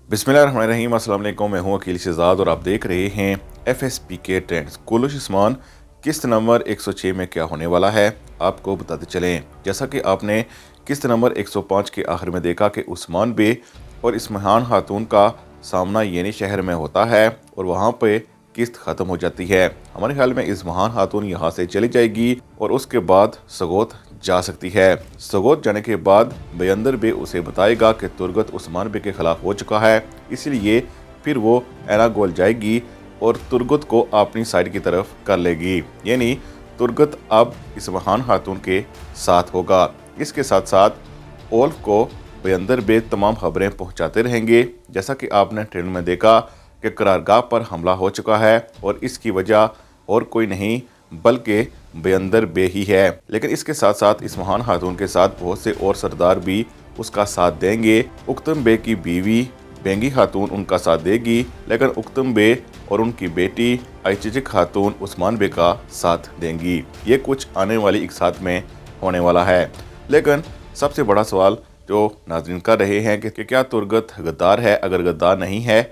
बिस्मिल्लाहिर्रहमानिर्रहीम। अस्सलाम वालेकुम। मैं हूं अकील शहजाद और आप देख रहे हैं FSP के ट्रेंड्स। कुलुश उस्मान किस्त नंबर 106 में क्या होने वाला है आपको बताते चलें। जैसा कि आपने किस्त नंबर 105 के आखिर में देखा कि उस्मान बे और इस्महान खातून का सामना येनी शहर में होता है और वहाँ पे किस्त ख़त्म हो जाती है। हमारे ख्याल में इस्महान खातून यहाँ से चली जाएगी और उसके बाद सगोत जा सकती है। सगोत जाने के बाद बेअंदर बे उसे बताएगा कि तुर्गत उस्मान बे के खिलाफ हो चुका है, इसलिए फिर वो ऐना गोल जाएगी और तुर्गत को अपनी साइड की तरफ कर लेगी। यानी तुर्गत अब इस्महान खातून के साथ होगा। इसके साथ साथ ओल्फ को बेअंदर बे तमाम खबरें पहुंचाते रहेंगे। जैसा कि आपने ट्रेन में देखा कि करारगाह पर हमला हो चुका है और इसकी वजह और कोई नहीं बल्कि बेअंदर बे ही है। लेकिन इसके साथ साथ इस्महान खातून के साथ बहुत से और सरदार भी उसका साथ देंगे। उक्तम बे की बीवी बेंगी खातून उनका साथ देगी, लेकिन उक्तम बे और उनकी बेटी आइचिचिक खातून उस्मान बे का साथ देंगी। ये कुछ आने वाली एक साथ में होने वाला है। लेकिन सबसे बड़ा सवाल जो नाज़रीन कर रहे हैं कि क्या तुर्गत गद्दार है? अगर गद्दार नहीं है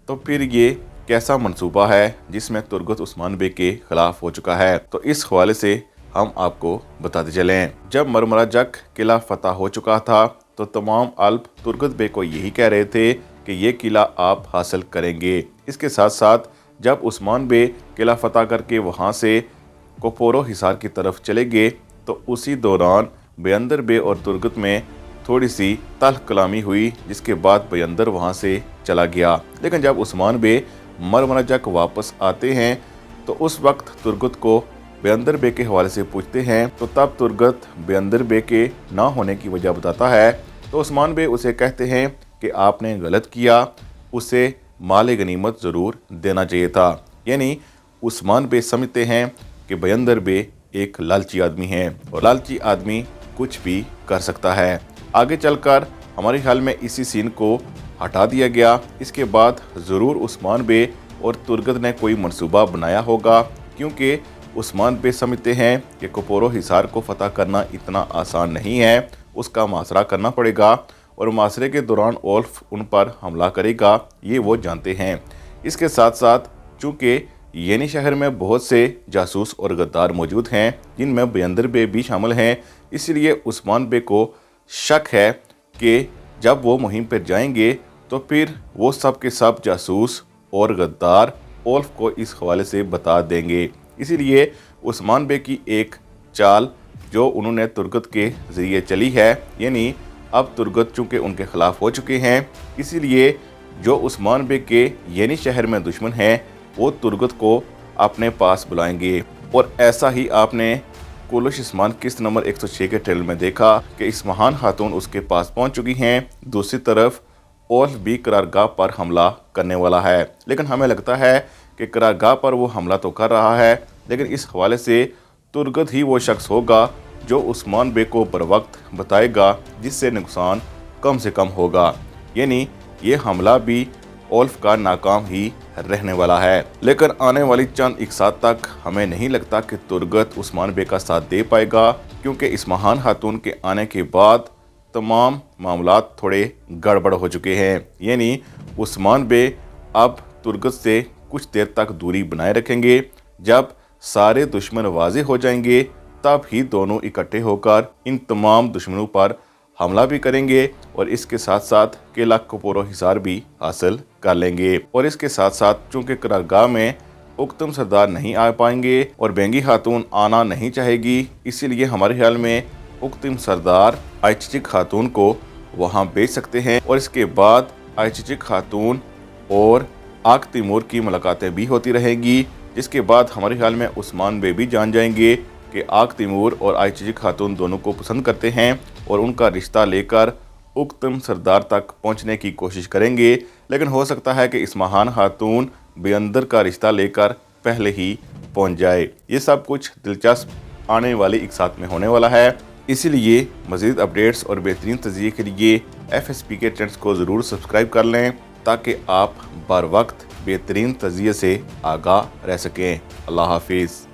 तो फिर ये कैसा मंसूबा है जिसमें तुर्गत उस्मान बे के खिलाफ हो चुका है? तो इस हवाले से हम आपको बताते चलें। जब मरमरा जक किला फतह हो चुका था तो तमाम अल्प तुर्गत बे को यही कह रहे थे कि ये किला आप हासिल करेंगे। इसके साथ साथ जब उस्मान बे किला फतह करके वहाँ से कोपोरो हिसार की तरफ चले गए तो उसी दौरान बेअंदर बे और तुर्गत में थोड़ी सी तल्ख कलामी हुई, जिसके बाद बेअंदर वहाँ से चला गया। लेकिन जब उस्मान बे मरमरा जक वापस आते हैं तो उस वक्त तुर्गत को बेअंदर बे के हवाले से पूछते हैं तो तब तुर्गत बेअंदर बे के ना होने की वजह बताता है। तो उस्मान बे उसे कहते हैं कि आपने गलत किया, उसे माल गनीमत ज़रूर देना चाहिए था। यानी उस्मान बे समझते हैं कि बेअंदर बे एक लालची आदमी है और लालची आदमी कुछ भी कर सकता है। आगे चलकर हमारे ख्याल में इसी सीन को हटा दिया गया। इसके बाद ज़रूर उस्मान बे और तुर्गत ने कोई मंसूबा बनाया होगा, क्योंकि उस्मान बे समझते हैं कि कोपोरो हिसार को फतह करना इतना आसान नहीं है, उसका मुहासरा करना पड़ेगा और मुहासरे के दौरान ओल्फ उन पर हमला करेगा, ये वो जानते हैं। इसके साथ साथ चूँकि येनी शहर में बहुत से जासूस और गद्दार मौजूद हैं जिनमें बेअंदर बे भी शामिल हैं, इसलिए उस्मान बे को शक है कि जब वो मुहिम पर जाएंगे तो फिर वो सब के सब जासूस और गद्दार ओल्फ को इस हवाले से बता देंगे। इसीलिए उस्मान बे की एक चाल जो उन्होंने तुर्गत के ज़रिए चली है, यानी अब तुर्गत चूँकि उनके ख़िलाफ़ हो चुके हैं, इसीलिए जो उस्मान बे के येनी शहर में दुश्मन हैं वो तुर्गत को अपने पास बुलाएंगे। और ऐसा ही आपने कुलुश उस्मान किस्त नंबर 106 के ट्रेलर में देखा कि इस्महान खातून उसके पास पहुंच चुकी हैं। दूसरी तरफ ओल्फ भी करारगाह पर हमला करने वाला है, लेकिन हमें लगता है कि करारगाह पर वो हमला तो कर रहा है, लेकिन इस हवाले से तुर्गत ही वो शख्स होगा जो उस्मान बे को बर वक्त बताएगा, जिससे नुकसान कम से कम होगा। यानी ये हमला भी ओल्फ का नाकाम ही रहने वाला है। लेकिन आने वाली चंद एक साथ तक हमें नहीं लगता कि तुर्गत उस्मान बे का साथ दे पाएगा, क्योंकि इस्महान खातून के आने के बाद तमाम मामलात थोड़े गड़बड़ हो चुके हैं। यानी उस्मान बे अब तुर्गत से कुछ देर तक दूरी बनाए रखेंगे। जब सारे दुश्मन वाज़ेह हो जाएंगे तब ही दोनों इकट्ठे होकर इन तमाम दुश्मनों पर हमला भी करेंगे और इसके साथ साथ किला कोपोरो हिसार भी हासिल कर लेंगे। और इसके साथ साथ चूँकि करारगाह में उक्तम सरदार नहीं आ पाएंगे और बेंगी खातून आना नहीं चाहेगी, इसीलिए हमारे ख्याल में उक्तम सरदार आइचिचिक खातून को वहां भेज सकते हैं और इसके बाद आइचिचिक खातून और आग तैमूर की मुलाकातें भी होती रहेंगी, जिसके बाद हमारे ख्याल में उस्मान बे भी जान जाएंगे कि आग तैमूर और आइचिचिक खातून दोनों को पसंद करते हैं और उनका रिश्ता लेकर उक्तम सरदार तक पहुंचने की कोशिश करेंगे। लेकिन हो सकता है कि इस्महान खातून बेअंदर का रिश्ता लेकर पहले ही पहुंच जाए। ये सब कुछ दिलचस्प आने वाले एक साथ में होने वाला है, इसीलिए मज़ीद अपडेट्स और बेहतरीन तज़किये के लिए FSP के ट्रेंड्स को ज़रूर सब्सक्राइब कर लें ताकि आप बर वक्त बेहतरीन तज़किये से आगाह रह सकें। अल्लाह हाफिज़।